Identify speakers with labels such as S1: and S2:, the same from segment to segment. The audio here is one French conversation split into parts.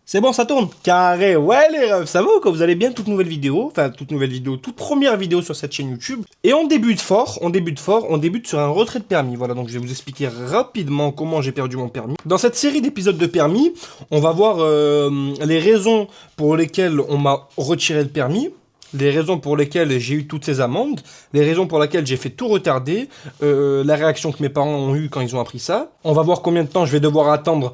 S1: C'est bon, ça tourne. Carré, ouais les refs, ça va ou quoi? Vous allez bien? Toute nouvelle vidéo, toute première vidéo sur cette chaîne YouTube. Et on débute fort, on débute sur un retrait de permis. Voilà, donc je vais vous expliquer rapidement comment j'ai perdu mon permis. Dans cette série d'épisodes de permis, on va voir les raisons pour lesquelles on m'a retiré le permis. Les raisons pour lesquelles j'ai eu toutes ces amendes, les raisons pour lesquelles j'ai fait tout retarder, la réaction que mes parents ont eue quand ils ont appris ça. On va voir combien de temps je vais devoir attendre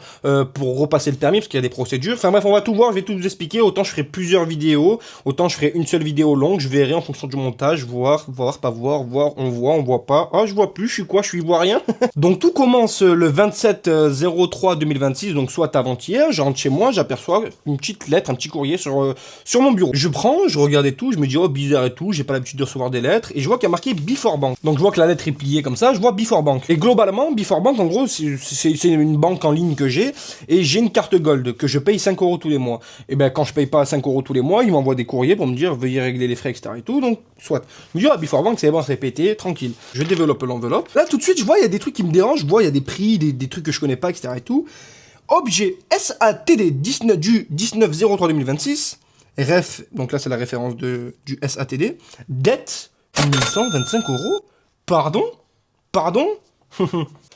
S1: pour repasser le permis, parce qu'il y a des procédures. Enfin bref, on va tout voir, je vais tout vous expliquer. Autant je ferai plusieurs vidéos, autant je ferai une seule vidéo longue, je verrai en fonction du montage, voir, pas voir, on voit pas. Ah, je vois plus, je suis quoi? Je suis ivoirien. Donc tout commence le 27/03/2026, donc soit avant-hier, je rentre chez moi, j'aperçois une petite lettre, un petit courrier sur mon bureau. Je prends, je regarde et tout, je me dis oh bizarre et tout, j'ai pas l'habitude de recevoir des lettres, et je vois qu'il y a marqué Before Bank. Donc je vois que la lettre est pliée comme ça, je vois Before Bank. Et globalement, Before Bank, en gros, c'est une banque en ligne que j'ai, et j'ai une carte Gold, que je paye 5 € tous les mois. Et ben quand je paye pas 5 € tous les mois, ils m'envoient des courriers pour me dire veuillez régler les frais, etc. et tout, donc soit. Je me dis ah Before Bank, c'est bon, c'est pété, tranquille. Je développe l'enveloppe. Là tout de suite, je vois il y a des trucs qui me dérangent, je vois il y a des prix, des trucs que je connais pas, etc. et tout. Objet SATD 19 du 19/03/2026. Ref, donc là c'est la référence du SATD. Dette 1125 €. Pardon?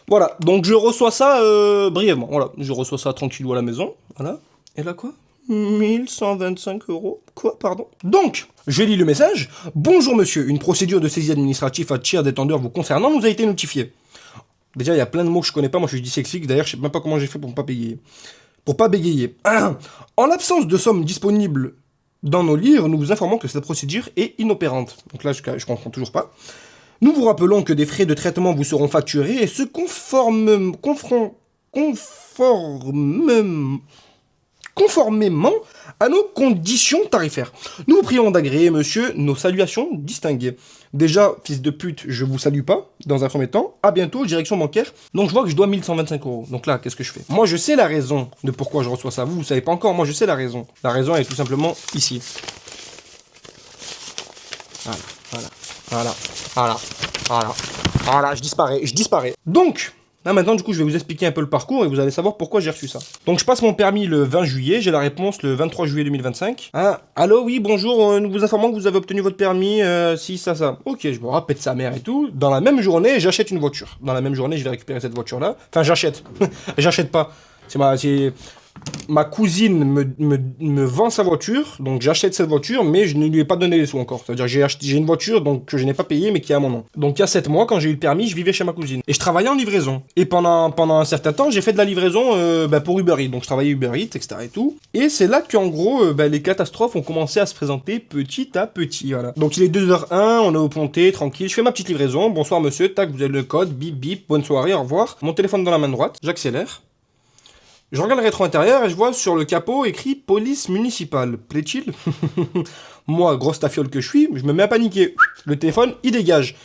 S1: Voilà, donc je reçois ça brièvement. Voilà, je reçois ça tranquillou à la maison. Voilà. Et là quoi? 1125 €. Quoi, pardon? Donc, je lis le message. Bonjour monsieur, une procédure de saisie administrative à tiers détendeur vous concernant nous a été notifiée. Déjà, il y a plein de mots que je connais pas. Moi, je suis dyslexique. D'ailleurs, je sais même pas comment j'ai fait pour pas bégayer. En l'absence de sommes disponibles dans nos livres, nous vous informons que cette procédure est inopérante. Donc là, je comprends toujours pas. Nous vous rappelons que des frais de traitement vous seront facturés et ce conformément à nos conditions tarifaires. Nous vous prions d'agréer, monsieur, nos salutations distinguées. Déjà, fils de pute, je vous salue pas, dans un premier temps. À bientôt, direction bancaire. Donc je vois que je dois 1125 €. Donc là, qu'est-ce que je fais? Moi, je sais la raison de pourquoi je reçois ça. Vous savez pas encore, moi je sais la raison. La raison est tout simplement ici. Voilà, je disparais. Donc, là maintenant, du coup, je vais vous expliquer un peu le parcours et vous allez savoir pourquoi j'ai reçu ça. Donc, je passe mon permis le 20 juillet, j'ai la réponse le 23 juillet 2025. Ah, allô, oui, bonjour, nous vous informons que vous avez obtenu votre permis, si, ça. Ok, je me rappelle de sa mère et tout. Dans la même journée, j'achète une voiture. Dans la même journée, je vais récupérer cette voiture-là. Enfin, j'achète. J'achète pas. Ma cousine me vend sa voiture, donc j'achète cette voiture, mais je ne lui ai pas donné les sous encore. C'est-à-dire j'ai une voiture donc, que je n'ai pas payée, mais qui est à mon nom. Donc il y a 7 mois, quand j'ai eu le permis, je vivais chez ma cousine. Et je travaillais en livraison. Et pendant un certain temps, j'ai fait de la livraison pour Uber Eats. Donc je travaillais Uber Eats, etc. et tout. Et c'est là qu'en gros, les catastrophes ont commencé à se présenter petit à petit. Voilà. Donc il est 2h01, on est au Pontet, tranquille. Je fais ma petite livraison. Bonsoir monsieur, tac, vous avez le code, bip bip, bonne soirée, au revoir. Mon téléphone dans la main droite, j'accélère. Je regarde le rétro intérieur et je vois sur le capot écrit police municipale. Plaît-il? Moi, grosse tafiole que je suis, je me mets à paniquer. Le téléphone, il dégage.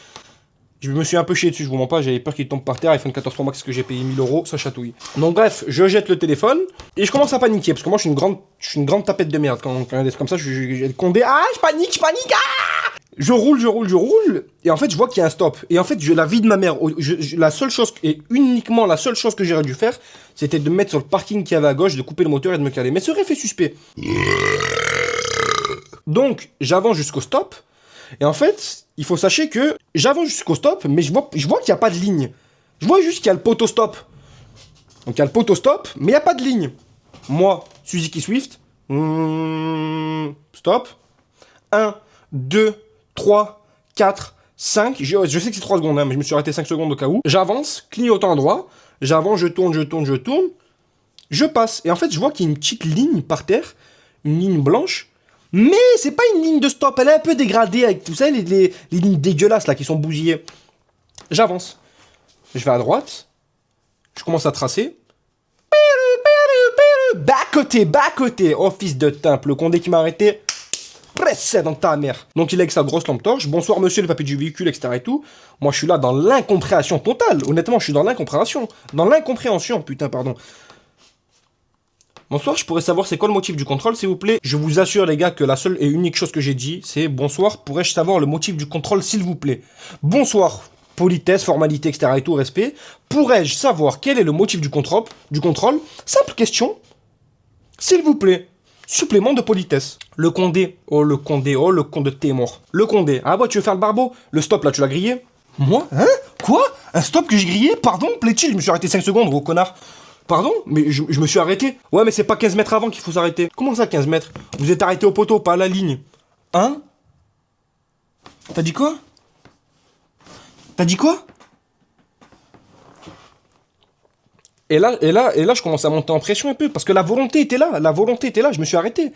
S1: Je me suis un peu chié dessus, je vous mens pas, j'avais peur qu'il tombe par terre. iPhone 14 Pro Max que j'ai payé 1000 €, ça chatouille. Donc bref, je jette le téléphone et je commence à paniquer parce que moi je suis une grande tapette de merde quand il y a des trucs comme ça. Je condé. Ah, je panique. Ah, je roule, et en fait je vois qu'il y a un stop. Et en fait, la vie de ma mère, la seule chose, et uniquement la seule chose que j'aurais dû faire, c'était de me mettre sur le parking qu'il y avait à gauche, de couper le moteur et de me caler. Mais ça aurait fait suspect. Donc, j'avance jusqu'au stop, et en fait, il faut sachez que j'avance jusqu'au stop, mais je vois qu'il n'y a pas de ligne. Je vois juste qu'il y a le poteau stop. Donc il y a le poteau stop, mais il n'y a pas de ligne. Moi, Suzuki Swift, stop. 1, 2, 3, 4, 5, je sais que c'est 3 secondes, hein, mais je me suis arrêté 5 secondes au cas où. J'avance, clignotant droit, j'avance, je tourne, je passe. Et en fait, je vois qu'il y a une petite ligne par terre, une ligne blanche, mais c'est pas une ligne de stop, elle est un peu dégradée avec tout ça, les lignes dégueulasses là qui sont bousillées. J'avance. Je vais à droite, je commence à tracer. Bas côté, oh fils de timpe, le condé qui m'a arrêté. Pressé dans ta mère. Donc il est avec sa grosse lampe torche. Bonsoir monsieur le papier du véhicule, etc. et tout. Moi je suis là dans l'incompréhension totale. Honnêtement, je suis dans l'incompréhension. Putain, pardon. Bonsoir, je pourrais savoir c'est quoi le motif du contrôle, s'il vous plaît? Je vous assure les gars que la seule et unique chose que j'ai dit, c'est bonsoir, pourrais-je savoir le motif du contrôle, s'il vous plaît? Bonsoir, politesse, formalité, etc. et tout, respect. Pourrais-je savoir quel est le motif du contrôle? Simple question. S'il vous plaît. Supplément de politesse. Le Condé. Oh, le Condé. Oh, le Condé t'es mort. Le Condé. Ah ouais, tu veux faire le barbeau? Le stop, là, tu l'as grillé? Moi? Hein? Quoi? Un stop que j'ai grillé? Pardon, plaît-il? Je me suis arrêté 5 secondes, gros connard. Pardon? Mais je me suis arrêté. Ouais, mais c'est pas 15 mètres avant qu'il faut s'arrêter. Comment ça, 15 mètres? Vous êtes arrêté au poteau, pas à la ligne. Hein? T'as dit quoi? T'as dit quoi? Et là, je commence à monter en pression un peu, parce que la volonté était là, je me suis arrêté.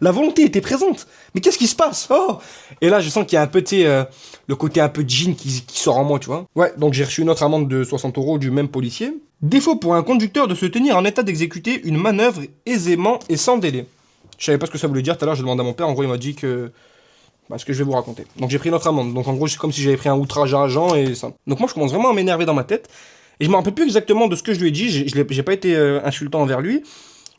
S1: La volonté était présente. Mais qu'est-ce qui se passe? Oh! Et là, je sens qu'il y a un peu, tu sais, le côté un peu jean qui sort en moi, tu vois. Ouais, donc j'ai reçu une autre amende de 60 € du même policier. Défaut pour un conducteur de se tenir en état d'exécuter une manœuvre aisément et sans délai. Je savais pas ce que ça voulait dire, tout à l'heure, je demandé à mon père, en gros, il m'a dit que... Bah, ce que je vais vous raconter. Donc j'ai pris notre amende. Donc en gros, c'est comme si j'avais pris un outrage à agent et ça. Donc moi, je commence vraiment à m'énerver dans ma tête. Et je me rappelle plus exactement de ce que je lui ai dit. J'ai pas été insultant envers lui.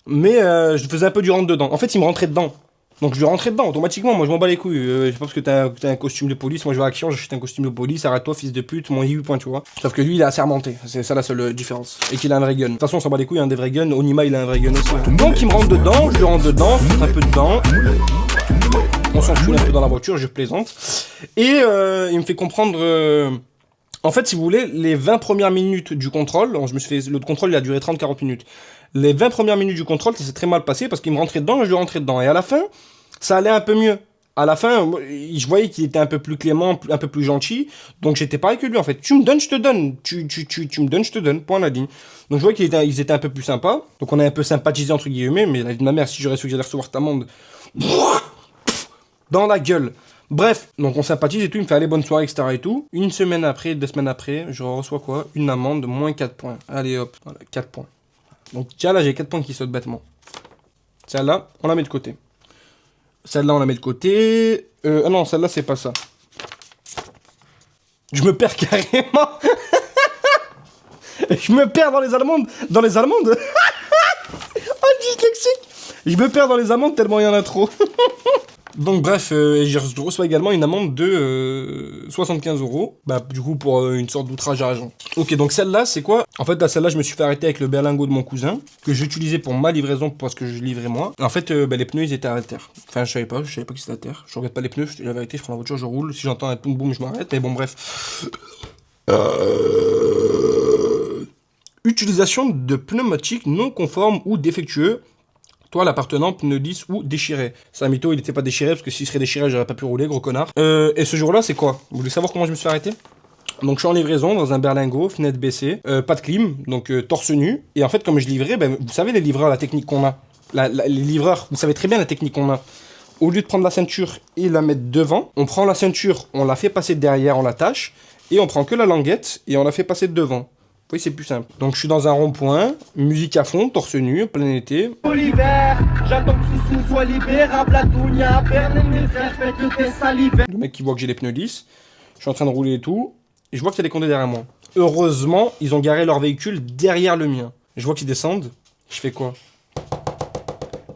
S1: Mais je faisais un peu du rentre-dedans. En fait, il me rentrait dedans. Donc je lui rentrais dedans automatiquement. Moi, je m'en bats les couilles. Je sais pas parce que t'as un costume de police. Moi, je vais à Action, j'achète un costume de police. Arrête-toi, fils de pute. Mon 8 points, tu vois. Sauf que lui, il est assermenté. C'est ça la seule différence. Et qu'il a un vrai gun. De toute façon, on s'en bat les couilles, des vrais guns. Onima, il a un vrai gun aussi. Donc il me rentre dedans. Je lui rentre dedans. Je un peu dedans. On s'en fout un peu dans la voiture, je plaisante. Et il me fait comprendre... En fait, si vous voulez, les 20 premières minutes du contrôle, le contrôle, il a duré 30-40 minutes. Les 20 premières minutes du contrôle, ça s'est très mal passé parce qu'il me rentrait dedans et je lui rentrais dedans. Et à la fin, ça allait un peu mieux. À la fin, je voyais qu'il était un peu plus clément, un peu plus gentil. Donc j'étais pareil que lui, en fait. Tu me donnes, je te donne. Tu me donnes, je te donne. Point à la ligne. Donc je voyais qu'ils étaient un peu plus sympas. Donc on a un peu sympathisé, entre guillemets. Mais la vie de ma mère, si j'aurais su que j'allais recevoir cette amende... dans la gueule. Bref, donc on sympathise et tout, il me fait aller bonne soirée, etc. et tout. Une semaine après, 2 semaines après, je reçois quoi? Une amende de moins 4 points. Allez hop, voilà, 4 points. Donc tiens là, j'ai 4 points qui sautent bêtement. Celle-là, on la met de côté. Celle-là, on la met de côté. Ah non, celle-là, c'est pas ça. Je me perds carrément. Je me perds dans les allemandes. Dans les allemandes. Oh, dyslexique. Je me perds dans les amendes tellement il y en a trop. Donc bref, je reçois également une amende de 75 €. Bah du coup pour une sorte d'outrage à agent. Ok, donc celle-là c'est quoi? En fait là, celle-là je me suis fait arrêter avec le berlingot de mon cousin que j'utilisais pour ma livraison parce que je livrais moi. En fait les pneus ils étaient à terre. Enfin je savais pas qu'ils étaient à terre. Je regarde pas les pneus, je dis la vérité, je prends la voiture, je roule. Si j'entends un boum boum je m'arrête. Mais bon bref. Utilisation de pneumatiques non conformes ou défectueux. Toi, l'appartenant, pneu lisse ou déchiré. Ça, mytho, il était pas déchiré, parce que s'il serait déchiré, j'aurais pas pu rouler, gros connard. Et ce jour-là, c'est quoi? Vous voulez savoir comment je me suis arrêté? Donc, je suis en livraison, dans un berlingot, fenêtre baissée, pas de clim, donc torse nu. Et en fait, comme je livrais, ben, vous savez les livreurs, la technique qu'on a. Les livreurs, vous savez très bien la technique qu'on a. Au lieu de prendre la ceinture et la mettre devant, on prend la ceinture, on la fait passer derrière, on l'attache, et on prend que la languette, et on la fait passer devant. Oui, c'est plus simple. Donc je suis dans un rond-point, musique à fond, torse nu, plein été.
S2: L'hiver, j'attends que Soussou soit libérable, la dounia, Berlin, mes frères, faites que t'es salivé.
S1: Le mec qui voit que j'ai les pneus lisses, je suis en train de rouler et tout, et je vois qu'il y a des condés derrière moi. Heureusement, ils ont garé leur véhicule derrière le mien. Je vois qu'ils descendent, je fais quoi?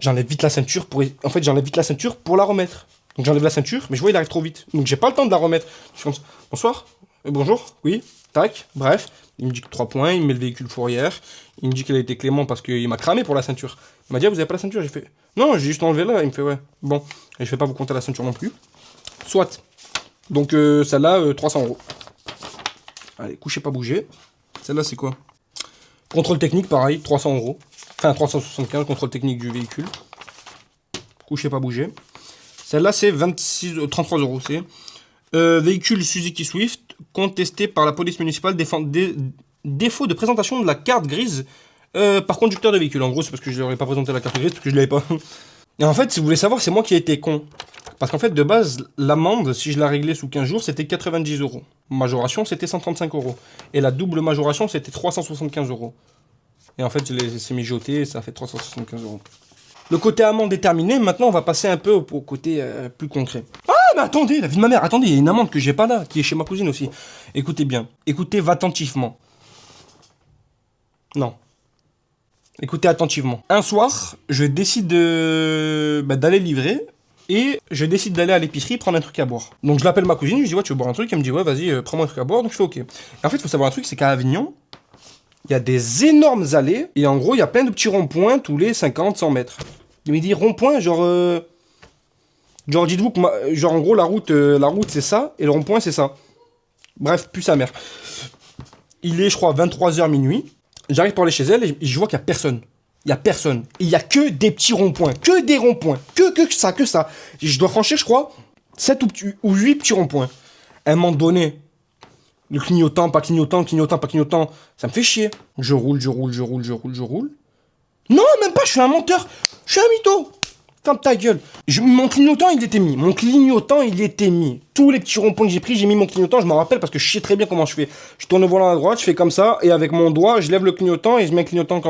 S1: J'enlève vite la ceinture pour... En fait, j'enlève vite la ceinture pour la remettre. Donc j'enlève la ceinture, mais je vois il arrive trop vite. Donc j'ai pas le temps de la remettre. Je suis comme ça. Bonsoir. Bonjour. Oui. Tac. Bref. Il me dit que 3 points, il me met le véhicule fourrière. Il me dit qu'il a été clément parce qu'il m'a cramé pour la ceinture. Il m'a dit, ah, vous avez pas la ceinture? J'ai fait, non, j'ai juste enlevé là. Il me fait, ouais. Bon. Et je vais pas vous compter la ceinture non plus. Soit. Donc celle-là, 300 €. Allez, couchez pas bouger. Celle-là, c'est quoi? Contrôle technique, pareil, 300 €. Enfin, 375, contrôle technique du véhicule. Couchez pas bouger. Celle-là, c'est 33 €. C'est véhicule Suzuki Swift contesté par la police municipale défaut de présentation de la carte grise par conducteur de véhicule. En gros, c'est parce que je leur ai pas présenté la carte grise, parce que je l'avais pas. Et en fait, si vous voulez savoir, c'est moi qui ai été con. Parce qu'en fait, de base, l'amende, si je la réglais sous 15 jours, c'était 90 €. Majoration, c'était 135 €. Et la double majoration, c'était 375 €. Et en fait, c'est mijoté, ça fait 375 €. Le côté amende est terminé, maintenant on va passer un peu au côté plus concret. Ah, mais attendez, la vie de ma mère, attendez, il y a une amende que j'ai pas là, qui est chez ma cousine aussi. Écoutez bien, écoutez attentivement. Non. Écoutez attentivement. Un soir, je décide d'aller livrer, et je décide d'aller à l'épicerie prendre un truc à boire. Donc je l'appelle ma cousine, je lui dis, ouais, tu veux boire un truc? Elle me dit, ouais, vas-y, prends-moi un truc à boire, donc je fais ok. Et en fait, il faut savoir un truc, c'est qu'à Avignon, il y a des énormes allées, et en gros, il y a plein de petits ronds-points tous les 50, 100 mètres. Il me dit rond-point, genre dites-vous que, genre en gros, la route c'est ça, et le rond-point c'est ça. Bref, plus sa mère. Il est, je crois, 23h minuit. J'arrive pour aller chez elle, et je vois qu'il n'y a personne. Il n'y a personne. Il n'y a que des petits ronds-points, que des ronds-points, que ça. Je dois franchir, je crois, 7 ou 8 petits ronds-points. À un moment donné, le clignotant, pas clignotant, ça me fait chier. Je roule. Non, même pas, je suis un menteur. Je suis un mytho. Ferme ta gueule. Mon clignotant, il était mis. Tous les petits ronds-points que j'ai pris, j'ai mis mon clignotant. Je m'en rappelle parce que je sais très bien comment je fais. Je tourne le volant à droite, je fais comme ça. Et avec mon doigt, je lève le clignotant et je mets le clignotant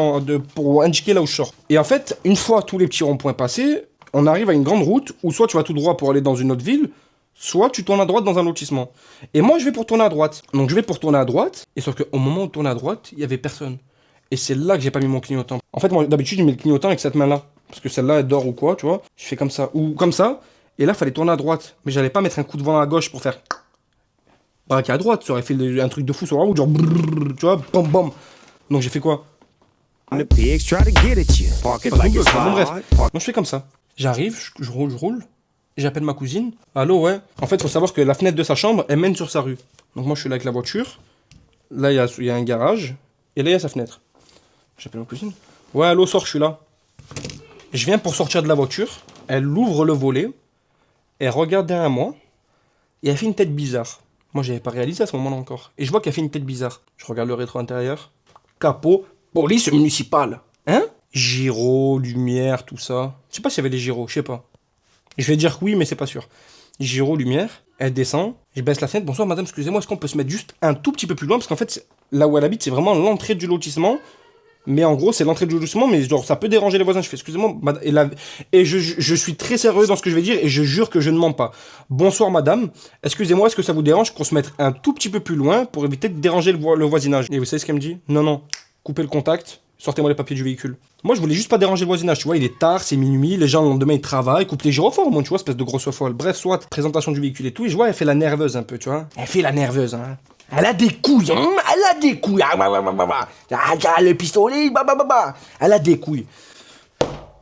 S1: pour indiquer là où je sors. Et en fait, une fois tous les petits ronds-points passés, on arrive à une grande route où soit tu vas tout droit pour aller dans une autre ville, soit tu tournes à droite dans un lotissement. Et moi, je vais pour tourner à droite. Donc, je vais pour tourner à droite. Et sauf qu'au moment où je tourne à droite, il n'y avait personne. Et c'est là que j'ai pas mis mon clignotant. En fait, moi, d'habitude, je mets le clignotant avec cette main-là. Parce que celle-là, elle dort ou quoi, tu vois. Je fais comme ça. Ou comme ça. Et là, il fallait tourner à droite. Mais j'allais pas mettre un coup de volant à gauche pour faire... braquer à droite. Ça aurait fait un truc de fou sur la route. Genre... brrr, tu vois, bam, bam. Donc, j'ai fait quoi? Bon, bref. Donc, je fais comme ça. J'arrive, je roule. J'appelle ma cousine. Allô, ouais. En fait, il faut savoir que la fenêtre de sa chambre, elle mène sur sa rue. Donc moi, je suis là avec la voiture. Là, il y a un garage. Et là, il y a sa fenêtre. J'appelle ma cousine. Ouais, allô, sors, je suis là. Je viens pour sortir de la voiture. Elle ouvre le volet. Elle regarde derrière moi. Et elle fait une tête bizarre. Moi, j'avais pas réalisé à ce moment-là encore. Et je vois qu'elle fait une tête bizarre. Je regarde le rétro intérieur. Capot. Police municipale. Hein? Gyro, lumière, tout ça. Je sais pas s'il y avait des gyros, je sais pas. Je vais dire que oui, mais c'est pas sûr. Gyro, lumière, elle descend, je baisse la fenêtre. Bonsoir madame, excusez-moi, est-ce qu'on peut se mettre juste un tout petit peu plus loin? Parce qu'en fait, là où elle habite, c'est vraiment l'entrée du lotissement. Mais en gros, c'est l'entrée du lotissement, mais genre, ça peut déranger les voisins. Je fais, excusez-moi, et je suis très sérieux dans ce que je vais dire, et je jure que je ne mens pas. Bonsoir madame, excusez-moi, est-ce que ça vous dérange qu'on se mette un tout petit peu plus loin pour éviter de déranger le voisinage? Et vous savez ce qu'elle me dit? Non, coupez le contact. Sortez-moi les papiers du véhicule. Moi, je voulais juste pas déranger le voisinage, tu vois, il est tard, c'est minuit, les gens le lendemain ils travaillent, coupent les gyrophares, moi, tu vois, espèce de grosse folle. Bref, soit présentation du véhicule et tout, et je vois, elle fait la nerveuse un peu, tu vois. Elle fait la nerveuse, hein. Elle a des couilles, hein, elle a des couilles. Le pistolet, elle a des couilles.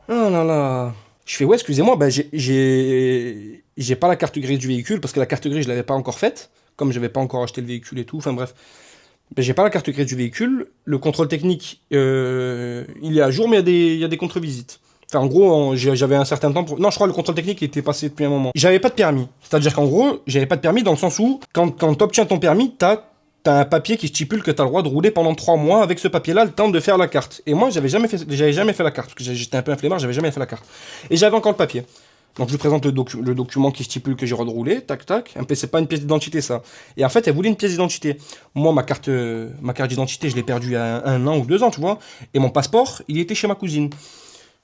S1: Oh là là. Je fais, ouais, excusez-moi, bah, j'ai pas la carte grise du véhicule, parce que la carte grise, je l'avais pas encore faite, comme j'avais pas encore acheté le véhicule et tout, enfin bref. Ben, j'ai pas la carte grise du véhicule. Le contrôle technique, il est à jour, mais il y a des contre-visites. Enfin, en gros, j'avais un certain temps pour... Non, je crois que le contrôle technique était passé depuis un moment. J'avais pas de permis. C'est-à-dire qu'en gros, j'avais pas de permis dans le sens où, quand t'obtiens ton permis, t'as un papier qui stipule que t'as le droit de rouler pendant 3 mois avec ce papier-là, le temps de faire la carte. Et moi, j'avais jamais fait la carte, parce que j'étais un peu un flemmard, j'avais jamais fait la carte. Et j'avais encore le papier. Donc je lui présente le document qui stipule que j'ai le droit de rouler, tac tac. C'est pas une pièce d'identité ça. Et en fait, elle voulait une pièce d'identité. Moi, ma carte d'identité, je l'ai perdue il y a 1 an ou 2 ans, tu vois. Et mon passeport, il était chez ma cousine.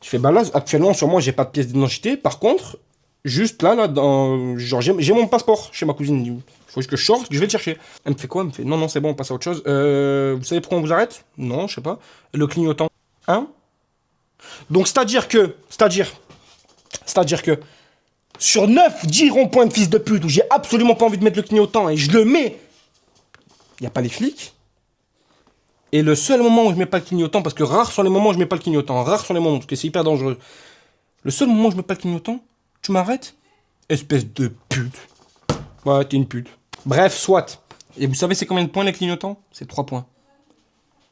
S1: Je fais, bah là, actuellement, sur moi, j'ai pas de pièce d'identité. Par contre, juste là, genre, j'ai mon passeport chez ma cousine. Il faut juste que je sorte, que je vais le chercher. Elle me fait quoi? Elle me fait, non, c'est bon, on passe à autre chose. Vous savez pourquoi on vous arrête? Non, je sais pas. Le clignotant. Hein? Donc, c'est-à-dire que, sur 9-10 ronds-points de fils de pute où j'ai absolument pas envie de mettre le clignotant et je le mets, il n'y a pas les flics. Et le seul moment où je mets pas le clignotant, parce que rares sont les moments où je mets pas le clignotant, rares sont les moments, parce que c'est hyper dangereux. Le seul moment où je mets pas le clignotant, tu m'arrêtes? Espèce de pute. Ouais, t'es une pute. Bref, soit. Et vous savez c'est combien de points les clignotants? C'est 3 points.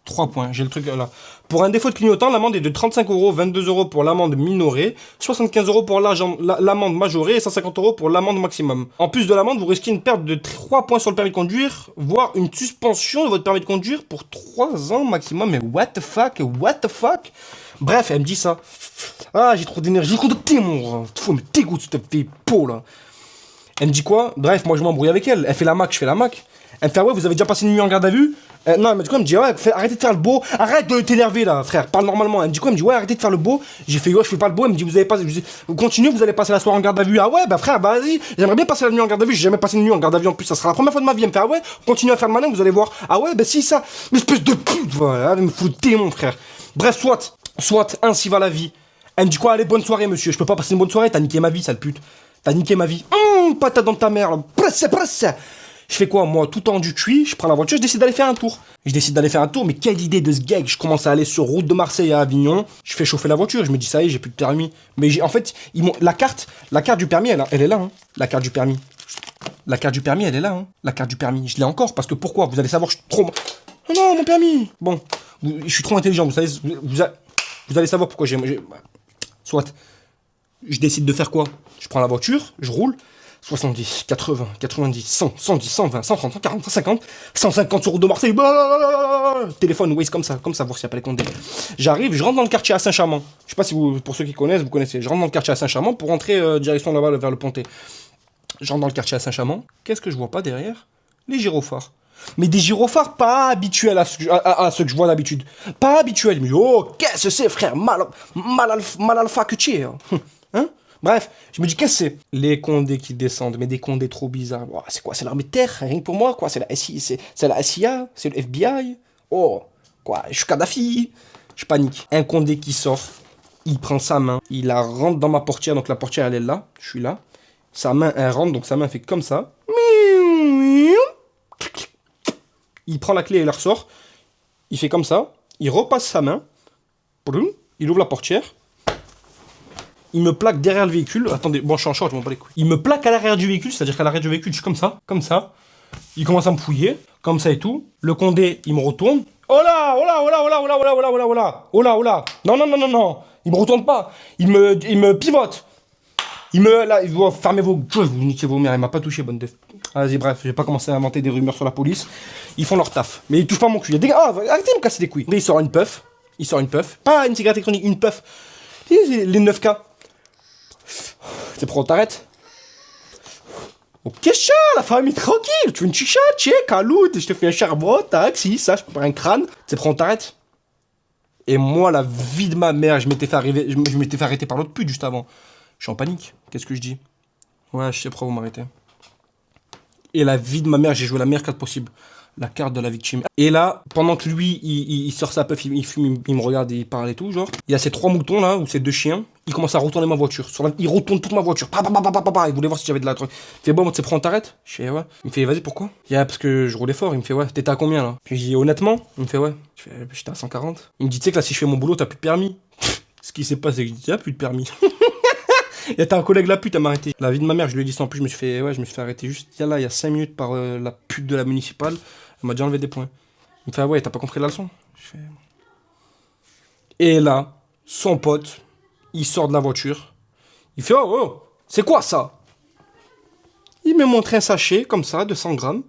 S1: 3 points, j'ai le truc là. Pour un défaut de clignotant, l'amende est de 35 €, 22 € pour l'amende minorée, 75 € pour l'amende majorée et 150 € pour l'amende maximum. En plus de l'amende, vous risquez une perte de 3 points sur le permis de conduire, voire une suspension de votre permis de conduire pour 3 ans maximum. Mais what the fuck? Bref, elle me dit ça. Ah, j'ai trop d'énergie contre tes mon. Faut me dégoûte cette fille peau là. Elle me dit quoi? Bref, moi je m'embrouille avec elle. Elle fait la Mac, je fais la Mac. Elle me fait, ouais, vous avez déjà passé une nuit en garde à vue? Non, elle me dit quoi? Elle me dit, ouais, arrêtez de faire le beau, arrête de t'énerver là, frère, parle normalement. Elle me dit quoi? Elle me dit, ouais, arrêtez de faire le beau. J'ai fait, ouais, je fais pas le beau. Elle me dit, vous continuez, vous allez passer la soirée en garde à vue. Ah ouais, bah frère, bah vas-y, j'aimerais bien passer la nuit en garde à vue. J'ai jamais passé une nuit en garde à vue en plus, ça sera la première fois de ma vie. Elle me fait, ah ouais, continuez à faire le malin, vous allez voir. Ah ouais, bah si, ça, mais espèce de pute, voilà, elle me fout le démon, frère. Bref, soit, ainsi va la vie. Elle me dit quoi? Allez, bonne soirée, monsieur, je peux pas passer une bonne soirée, t'as niqué ma vie, sale pute. T'as niqué ma vie. Patate dans ta mère, là. Presse. Je fais quoi, moi, tout tendu cuit, je prends la voiture, je décide d'aller faire un tour. Je décide d'aller faire un tour, mais quelle idée de ce gag. Je commence à aller sur route de Marseille à Avignon, je fais chauffer la voiture, je me dis ça y est, j'ai plus de permis. Mais en fait, la carte du permis, elle est là, hein. La carte du permis. La carte du permis, elle est là, hein. La carte du permis, je l'ai encore, parce que pourquoi? Vous allez savoir, je suis trop... Oh non, mon permis. Bon, je suis trop intelligent, vous savez, vous allez savoir pourquoi Soit, je décide de faire quoi? Je prends la voiture, je roule, 70, 80, 90, 100, 110, 120, 130, 140, 150, 150 sur route de Marseille, téléphone, Waze, comme ça, voir s'il n'y a pas les condés. J'arrive, je rentre dans le quartier à Saint-Chamond. Je sais pas si vous, pour ceux qui connaissent, vous connaissez. Je rentre dans le quartier à Saint-Chamond pour rentrer direction là-bas vers le Pontet. Je rentre dans le quartier à Saint-Chamond. Qu'est-ce que je vois pas derrière? Les gyrophares. Mais des gyrophares pas habituels à ce que je vois d'habitude. Pas habituels. Mais oh, qu'est-ce que c'est, frère? Mal alpha que tu es. Hein? Bref, je me dis, qu'est-ce que c'est? Les condés qui descendent, mais des condés trop bizarres. Oh, c'est quoi? C'est l'armée de terre? Rien que pour moi, quoi? C'est la SIA? C'est le FBI? Oh, quoi? Je suis Kadhafi? Je panique. Un condé qui sort, il prend sa main, il la rentre dans ma portière, donc la portière, elle est là, je suis là. Sa main, elle rentre, donc sa main fait comme ça. Il prend la clé et la ressort. Il fait comme ça. Il repasse sa main. Il ouvre la portière. Il me plaque derrière le véhicule. Attendez, bon, je suis en short, je m'en bats les couilles. Il me plaque à l'arrière du véhicule, c'est-à-dire qu'à l'arrière du véhicule, je suis comme ça, comme ça. Il commence à me fouiller, comme ça et tout. Le condé, il me retourne. Oh là, oh là, oh là, oh là, oh là, oh là, oh là, oh là, oh là, oh là, oh là. Non, non, non, non, non. Il me retourne pas. Il me pivote. Là, il doit fermer vos gueules, vous niquez vos mères, il m'a pas touché, bonne def. Vas-y, bref, je vais pas commencer à inventer des rumeurs sur la police. Ils font leur taf. Mais ils touchent pas mon cul. Arrêtez de me casser les couilles. Il sort une puff. Pas une cigarette électronique, une puff. Les 9K. C'est pour qu'on t'arrête. Ok, chat, la famille tranquille. Tu veux une chicha, tiens, caloute, je te fais un charbon, tac, si, ça, je prends un crâne. C'est pour qu'on t'arrête. Et moi, la vie de ma mère, je m'étais fait arrêter par l'autre pute juste avant. Je suis en panique. Qu'est-ce que je dis? Ouais, je sais pourquoi vous m'arrêtez. Et la vie de ma mère, j'ai joué la meilleure carte possible. La carte de la victime. Et là, pendant que lui, il sort sa puff, il fume, il me regarde et il parle et tout, genre. Il y a ces 3 moutons là, ou ces 2 chiens. Il commence à retourner ma voiture. Il retourne toute ma voiture. Il voulait voir si j'avais de la truc. Il fait bon, c'est prends, t'arrêtes? Je fais ouais. Il me fait vas-y, pourquoi? Parce que je roulais fort. Il me fait ouais. T'étais à combien là? Puis je dis honnêtement? Il me fait ouais. Je fais j'étais à 140. Il me dit tu sais que là, si je fais mon boulot, t'as plus de permis. Ce qui s'est passé, c'est que j'ai plus de permis. Il y a un collègue la pute, elle m'a arrêté. La vie de ma mère, je lui ai dit ça en plus, je me suis fait arrêter juste il y a 5 minutes par la pute de la municipale. Elle m'a déjà enlevé des points. Il me fait ah ouais, t'as pas compris la leçon? Je fais... Et là, son pote, il sort de la voiture. Il fait oh, c'est quoi ça? Il me montre un sachet comme ça de 100 grammes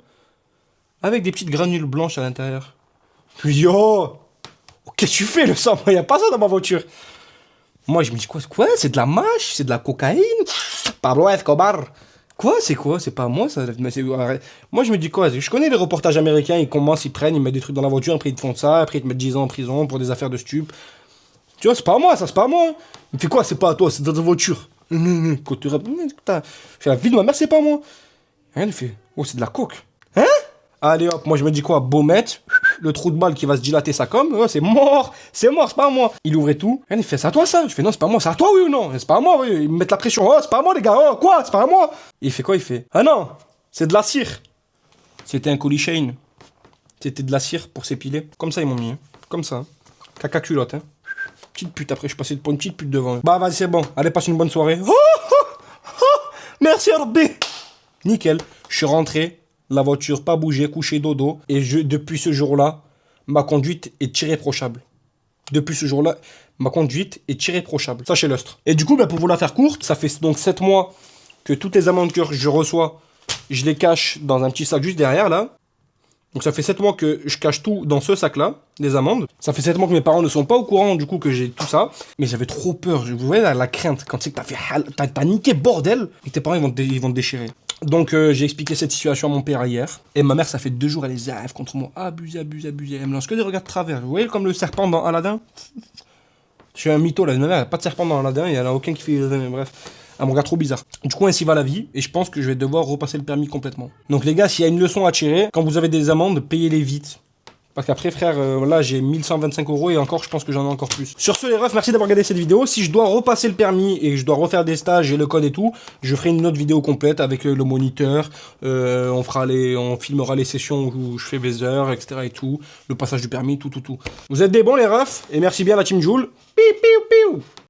S1: avec des petites granules blanches à l'intérieur. Je lui dis oh, qu'est-ce que tu fais le sang? Il y a pas ça dans ma voiture. Moi, je me dis, quoi? C'est de la mâche? C'est de la cocaïne? Pablo Escobar. Quoi? C'est quoi? C'est pas moi, ça? Moi, je me dis, quoi? Je connais les reportages américains, ils commencent, ils prennent, ils mettent des trucs dans la voiture, après ils te font ça, après ils te mettent 10 ans en prison pour des affaires de stup. Tu vois, c'est pas moi, ça, c'est pas moi. Il me fait quoi? C'est pas à toi, c'est dans ta voiture. Quand tu fais la vie de ma mère, c'est pas moi. Rien, il fait, oh, c'est de la coke. Hein? Allez hop, moi je me dis quoi? Baumette, le trou de balle qui va se dilater ça comme, oh, c'est mort, c'est pas moi. Il ouvrait tout, il fait c'est à toi ça? Je fais non, c'est pas moi, c'est à toi oui ou non? C'est pas à moi, oui. Ils me mettent la pression, oh, c'est pas à moi les gars, oh, quoi? C'est pas à moi. Il fait quoi? Il fait ah non, c'est de la cire. C'était un colis Shane. C'était de la cire pour s'épiler. Comme ça ils m'ont mis, hein. Comme ça. Caca culotte, hein. Petite pute, après je suis passé pour une petite pute devant. Bah vas-y, c'est bon, allez, passe une bonne soirée. Merci Rabbi. Nickel, je suis rentré. La voiture pas bougé, couché dodo. Et depuis ce jour-là, ma conduite est irréprochable. Depuis ce jour-là, ma conduite est irréprochable. Sachez lustre. Et du coup, pour vous la faire courte, ça fait donc 7 mois que toutes les amendes que je reçois, je les cache dans un petit sac juste derrière, là. Donc ça fait 7 mois que je cache tout dans ce sac-là, les amendes. Ça fait 7 mois que mes parents ne sont pas au courant, du coup, que j'ai tout ça. Mais j'avais trop peur. Vous voyez la crainte, quand c'est que t'as niqué bordel, et que tes parents, ils vont te déchirer. Donc j'ai expliqué cette situation à mon père hier. Et ma mère, ça fait 2 jours, elle est zève contre moi. Abusé. Elle me lance que des regards de travers. Vous voyez comme le serpent dans Aladdin? Je suis un mytho là. Ma mère, elle a pas de serpent dans Aladdin. Il y en a aucun qui fait... Bref. Elle me regarde trop bizarre. Du coup, ainsi va la vie. Et je pense que je vais devoir repasser le permis complètement. Donc les gars, s'il y a une leçon à tirer, quand vous avez des amendes, payez-les vite. Parce qu'après, frère, là, j'ai 1125 € et encore, je pense que j'en ai encore plus. Sur ce, les refs, merci d'avoir regardé cette vidéo. Si je dois repasser le permis et que je dois refaire des stages et le code et tout, je ferai une autre vidéo complète avec le moniteur. On filmera les sessions où je fais mes heures, etc. et tout. Le passage du permis, tout. Vous êtes des bons, les refs. Et merci bien, la team Joule. Piou, piou, piou.